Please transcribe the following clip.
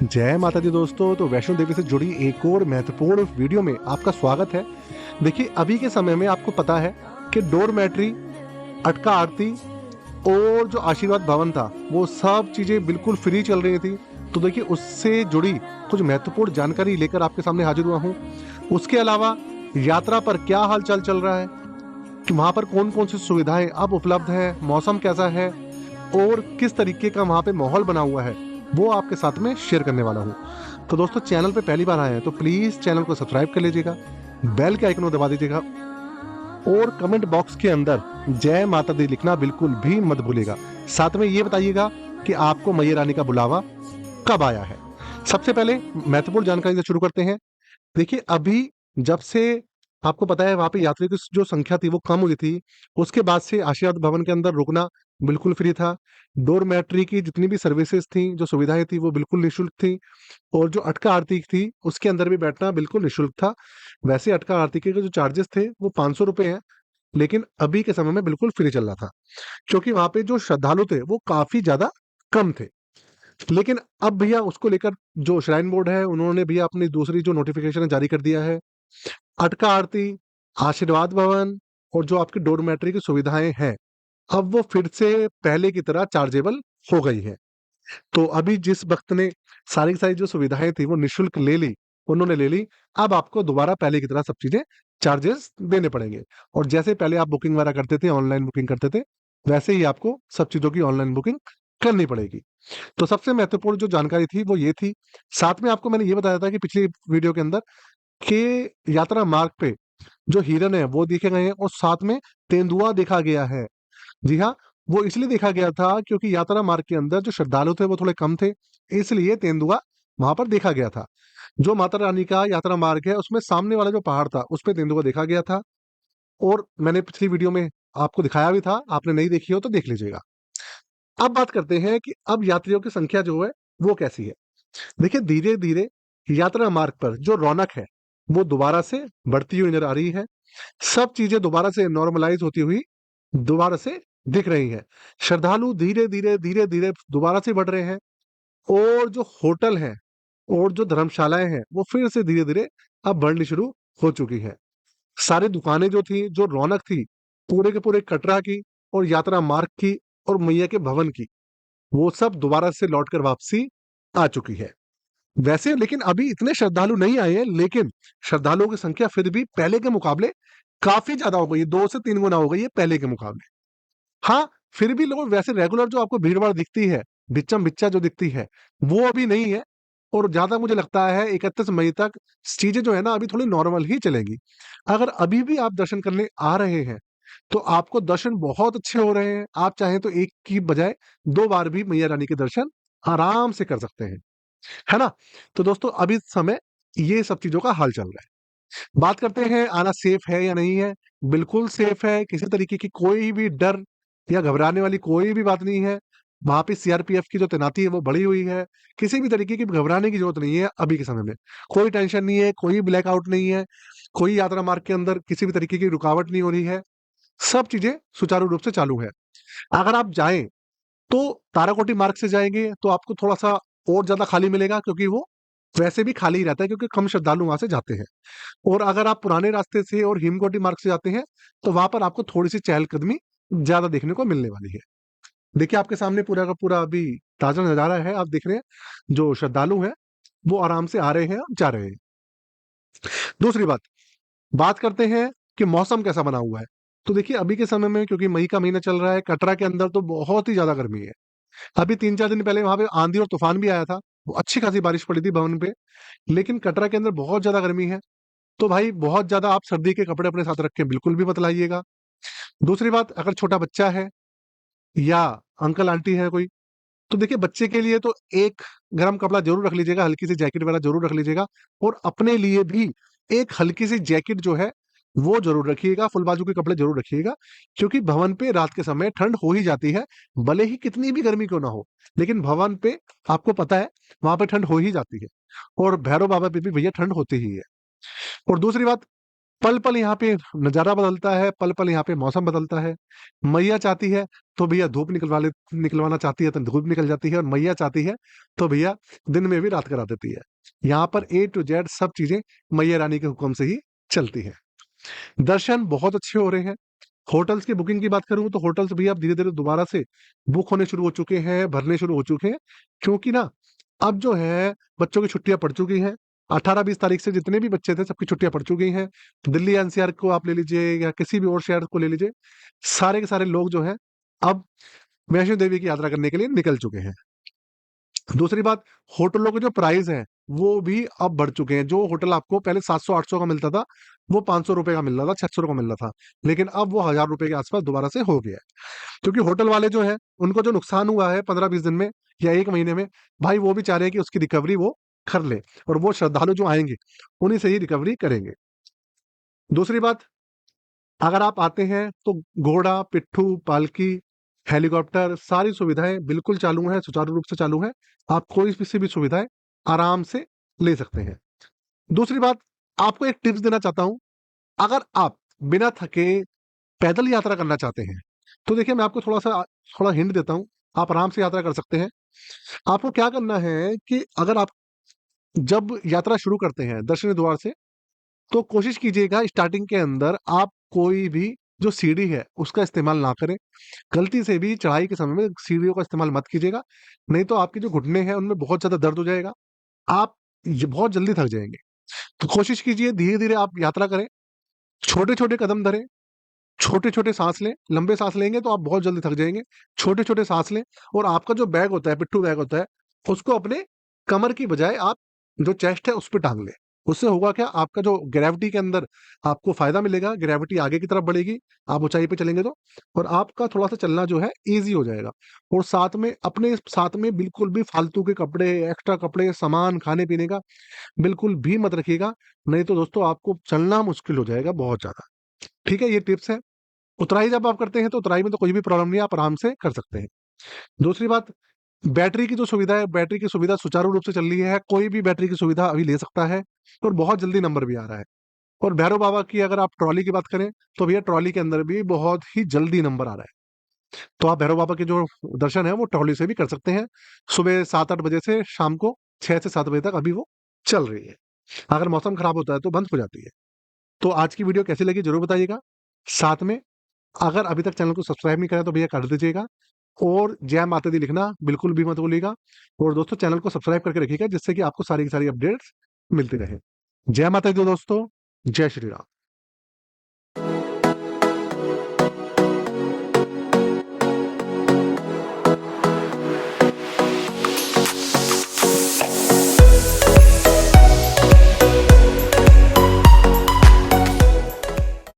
जय माता दी दोस्तों। तो वैष्णो देवी से जुड़ी एक और महत्वपूर्ण वीडियो में आपका स्वागत है। देखिए, अभी के समय में आपको पता है कि डोरमैट्री, अटका आरती और जो आशीर्वाद भवन था वो सब चीजें बिल्कुल फ्री चल रही थी। तो देखिए, उससे जुड़ी कुछ महत्वपूर्ण जानकारी लेकर आपके सामने हाजिर हुआ हूँ। उसके अलावा यात्रा पर क्या हालचाल चल रहा है, कि वहां पर कौन कौन सी सुविधाएं अब उपलब्ध है, मौसम कैसा है और किस तरीके का वहां पे माहौल बना हुआ है, वो आपके साथ में शेयर करने वाला हूँ। तो दोस्तों, चैनल पे पहली बार आए हैं तो प्लीज चैनल को सब्सक्राइब कर लीजिएगा, बेल के आइकन को दबा दीजिएगा और कमेंट बॉक्स के अंदर जय माता दी लिखना बिल्कुल भी मत भूलिएगा। साथ में ये बताइएगा कि आपको मैया रानी का बुलावा कब आया है। सबसे पहले महत्वपूर्ण जानकारी से शुरू करते हैं। देखिए, अभी जब से आपको पता है वहां पे यात्रियों की जो संख्या थी वो कम हुई थी, उसके बाद से आशीर्वाद भवन के अंदर रुकना बिल्कुल फ्री था। डोरमैट्री की जितनी भी सर्विसेज थी, जो सुविधाएं थी, वो बिल्कुल निःशुल्क थी। और जो अटका आरती थी उसके अंदर भी बैठना बिल्कुल निःशुल्क था। वैसे अटका आरती के जो चार्जेस थे वो 500 रुपए हैं, लेकिन अभी के समय में बिल्कुल फ्री चल रहा था, क्योंकि वहां पे जो श्रद्धालु थे वो काफी ज्यादा कम थे। लेकिन अब भैया उसको लेकर जो श्राइन बोर्ड है उन्होंने भैया अपनी दूसरी जो नोटिफिकेशन जारी कर दिया है। अटका आरती, आशीर्वाद भवन और जो आपकी डोरमेट्री की सुविधाएं हैं, अब वो फिर से पहले की तरह चार्जेबल हो गई है। तो अभी जिस वक्त ने सारी की सारी जो सुविधाएं थी वो निशुल्क ले ली, उन्होंने ले ली। अब आपको दोबारा पहले की तरह सब चीजें चार्जेस देने पड़ेंगे। और जैसे पहले आप बुकिंग वगैरह करते थे, ऑनलाइन बुकिंग करते थे, वैसे ही आपको सब चीजों की ऑनलाइन बुकिंग करनी पड़ेगी। तो सबसे महत्वपूर्ण जो जानकारी थी वो ये थी। साथ में आपको मैंने ये बताया था कि पिछली वीडियो के अंदर कि यात्रा मार्ग पे जो हिरन है वो देखे गए हैं और साथ में तेंदुआ देखा गया है। जी हाँ, वो इसलिए देखा गया था क्योंकि यात्रा मार्ग के अंदर जो श्रद्धालु थे वो थोड़े कम थे, इसलिए तेंदुआ वहां पर देखा गया था। जो माता रानी का यात्रा मार्ग है उसमें सामने वाला जो पहाड़ था उस पे तेंदुआ देखा गया था। और मैंने पिछली वीडियो में आपको दिखाया भी था, आपने नहीं देखी हो तो देख लीजिएगा। अब बात करते हैं कि अब यात्रियों की संख्या जो है वो कैसी है। देखिए, धीरे धीरे यात्रा मार्ग पर जो रौनक है वो दोबारा से बढ़ती हुई नजर आ रही है। सब चीजें दोबारा से नॉर्मलाइज होती हुई दोबारा से दिख रही है। श्रद्धालु धीरे धीरे धीरे धीरे दोबारा से बढ़ रहे हैं। और जो होटल है और जो धर्मशालाएं हैं वो फिर से धीरे धीरे अब बढ़नी शुरू हो चुकी है। सारी दुकानें जो थी, जो रौनक थी पूरे के पूरे कटरा की और यात्रा मार्ग की और मैया के भवन की, वो सब दोबारा से लौटकर वापसी आ चुकी है। वैसे लेकिन अभी इतने श्रद्धालु नहीं आए हैं, लेकिन श्रद्धालुओं की संख्या फिर भी पहले के मुकाबले काफी ज्यादा हो गई है, 2 से 3 गुना हो गई है पहले के मुकाबले। हाँ, फिर भी लोग वैसे रेगुलर जो आपको भीड़ भाड़ दिखती है, बिच्चम बिच्चा जो दिखती है, वो अभी नहीं है। और ज्यादा मुझे लगता है 31 मई तक चीजें जो है ना अभी थोड़ी नॉर्मल ही चलेंगी। अगर अभी भी आप दर्शन करने आ रहे हैं तो आपको दर्शन बहुत अच्छे हो रहे हैं। आप चाहें तो एक की बजाय 2 बार भी मैया रानी के दर्शन आराम से कर सकते हैं, है ना। तो दोस्तों, अभी इस समय ये सब चीजों का हाल चल रहा है। बात करते हैं आना सेफ है या नहीं है। बिल्कुल सेफ है, किसी तरीके की कोई भी डर या घबराने वाली कोई भी बात नहीं है। वहां पे सीआरपीएफ की जो तैनाती है वो बढ़ी हुई है। किसी भी तरीके की घबराने की जरूरत नहीं है। अभी के समय में कोई टेंशन नहीं है, कोई ब्लैकआउट नहीं है, कोई यात्रा मार्ग के अंदर किसी भी तरीके की रुकावट नहीं हो रही है। सब चीजें सुचारू रूप से चालू है। अगर आप जाएं तो ताराकोटी मार्ग से जाएंगे तो आपको थोड़ा सा और ज्यादा खाली मिलेगा, क्योंकि वो वैसे भी खाली ही रहता है क्योंकि कम श्रद्धालु वहां से जाते हैं। और अगर आप पुराने रास्ते से और हिमकोटी मार्ग से जाते हैं तो वहां पर आपको थोड़ी सी चहलकदमी ज्यादा देखने को मिलने वाली है। देखिए, आपके सामने पूरा का पूरा अभी ताजा नजारा है, आप देख रहे हैं जो श्रद्धालु हैं वो आराम से आ रहे हैं और जा रहे हैं। दूसरी बात, बात करते हैं कि मौसम कैसा बना हुआ है। तो देखिए, अभी के समय में क्योंकि मई का महीना चल रहा है, कटरा के अंदर तो बहुत ही ज्यादा गर्मी है। अभी 3-4 दिन पहले वहां पे आंधी और तूफान भी आया था, वो अच्छी खासी बारिश पड़ी थी भवन पे। लेकिन कटरा के अंदर बहुत ज्यादा गर्मी है। तो भाई बहुत ज्यादा आप सर्दी के कपड़े अपने साथ रख के बिल्कुल भी मत लाइएगा। दूसरी बात, अगर छोटा बच्चा है या अंकल आंटी है कोई, तो देखिए बच्चे के लिए तो एक गर्म कपड़ा जरूर रख लीजिएगा, हल्की सी जैकेट वगैरह जरूर रख लीजिएगा। और अपने लिए भी एक हल्की सी जैकेट जो है वो जरूर रखिएगा, फुल बाजू के कपड़े जरूर रखिएगा। क्योंकि भवन पे रात के समय ठंड हो ही जाती है, भले ही कितनी भी गर्मी क्यों ना हो, लेकिन भवन पे आपको पता है वहां पे ठंड हो ही जाती है। और भैरव बाबा पे भी भैया ठंड होती ही है। और दूसरी बात, पल पल यहाँ पे नजारा बदलता है, पल पल यहाँ पे मौसम बदलता है। मैया चाहती है तो भैया धूप निकलवाना चाहती है तो धूप निकल जाती है, और मैया चाहती है तो भैया दिन में भी रात करा देती है। यहाँ पर A to Z सब चीजें मैया रानी के हुक्म से ही चलती है। दर्शन बहुत अच्छे हो रहे हैं। होटल्स की बुकिंग की बात करूं तो होटल्स भी अब धीरे धीरे दोबारा से बुक होने शुरू हो चुके हैं, भरने शुरू हो चुके हैं, क्योंकि ना अब जो है बच्चों की छुट्टियां पड़ चुकी हैं। 18-20 तारीख से जितने भी बच्चे थे सबकी छुट्टियां पड़ चुकी हैं। दिल्ली एनसीआर को आप ले लीजिए या किसी भी और शहर को ले लीजिए, सारे के सारे लोग जो हैं अब वैष्णो देवी की यात्रा करने के लिए निकल चुके हैं। दूसरी बात, होटलों के जो प्राइस हैं वो भी अब बढ़ चुके हैं। जो होटल आपको पहले 700-800 का मिलता था, वो 500 रुपए का मिल रहा था, 600 का मिल रहा था, लेकिन अब वो 1000 रुपए के आसपास दोबारा से हो गया है। क्योंकि होटल वाले जो है उनको जो नुकसान हुआ है 15-20 दिन में या 1 महीने में, भाई वो भी चाह रहे हैं कि उसकी रिकवरी वो कर ले, और वो श्रद्धालु जो आएंगे उन्हीं से ही रिकवरी करेंगे। दूसरी बात, अगर आप आते हैं तो घोड़ा, पिट्ठू, पालकी, हेलीकॉप्टर सारी सुविधाएं बिल्कुल चालू हैं, सुचारू रूप से चालू हैं। आप कोई किसी भी सुविधाएं आराम से ले सकते हैं। दूसरी बात, आपको एक टिप्स देना चाहता हूं। अगर आप बिना थके पैदल यात्रा करना चाहते हैं तो देखिए, मैं आपको थोड़ा हिंट देता हूं। आप आराम से यात्रा कर सकते हैं। आपको क्या करना है कि अगर आप जब यात्रा शुरू करते हैं दक्षिण द्वार से, तो कोशिश कीजिएगा स्टार्टिंग के अंदर आप कोई भी जो सीढ़ी है उसका इस्तेमाल ना करें। गलती से भी चढ़ाई के समय में सीढ़ियों का इस्तेमाल मत कीजिएगा, नहीं तो आपके जो घुटने हैं उनमें बहुत ज्यादा दर्द हो जाएगा। आप ये बहुत जल्दी थक जाएंगे। तो कोशिश कीजिए धीरे धीरे आप यात्रा करें, छोटे छोटे कदम धरें, छोटे छोटे सांस लें। लंबे सांस लेंगे तो आप बहुत जल्दी थक जाएंगे। छोटे छोटे सांस लें, और आपका जो बैग होता है, पिट्ठू बैग होता है, उसको अपने कमर की बजाय आप जो चेस्ट है उस पर टांग लें। उससे होगा क्या, आपका जो ग्रेविटी के अंदर आपको फायदा मिलेगा, ग्रेविटी आगे की तरफ बढ़ेगी, आप ऊंचाई पे चलेंगे तो, और आपका थोड़ा सा चलना जो है इजी हो जाएगा। और साथ में अपने साथ में बिल्कुल भी फालतू के कपड़े, एक्स्ट्रा कपड़े, सामान खाने पीने का बिल्कुल भी मत रखिएगा, नहीं तो दोस्तों आपको चलना मुश्किल हो जाएगा बहुत ज्यादा। ठीक है, ये टिप्स है। उतराई जब आप करते हैं तो उतराई में तो कोई भी प्रॉब्लम नहीं है, आप आराम से कर सकते हैं। दूसरी बात, बैटरी की जो सुविधा है, बैटरी की सुविधा सुचारू रूप से चल रही है। कोई भी बैटरी की सुविधा अभी ले सकता है, और बहुत जल्दी नंबर भी आ रहा है। और भैरव बाबा की अगर आप ट्रॉली की बात करें तो भैया ट्रॉली के अंदर भी बहुत ही जल्दी नंबर आ रहा है। तो आप भैरव बाबा के जो दर्शन है वो ट्रॉली से भी कर सकते हैं। सुबह 7-8 बजे से शाम को 6 से 7 बजे तक अभी वो चल रही है। अगर मौसम खराब होता है तो बंद हो जाती है। तो आज की वीडियो कैसी लगी जरूर बताइएगा। साथ में अगर अभी तक चैनल को सब्सक्राइब नहीं करा तो भैया कर दीजिएगा, और जय माता दी लिखना बिल्कुल भी मत भूलिएगा। और दोस्तों चैनल को सब्सक्राइब करके रखिएगा, जिससे कि आपको सारी की सारी अपडेट्स मिलती रहे। जय माता दी दोस्तों, जय श्री राम।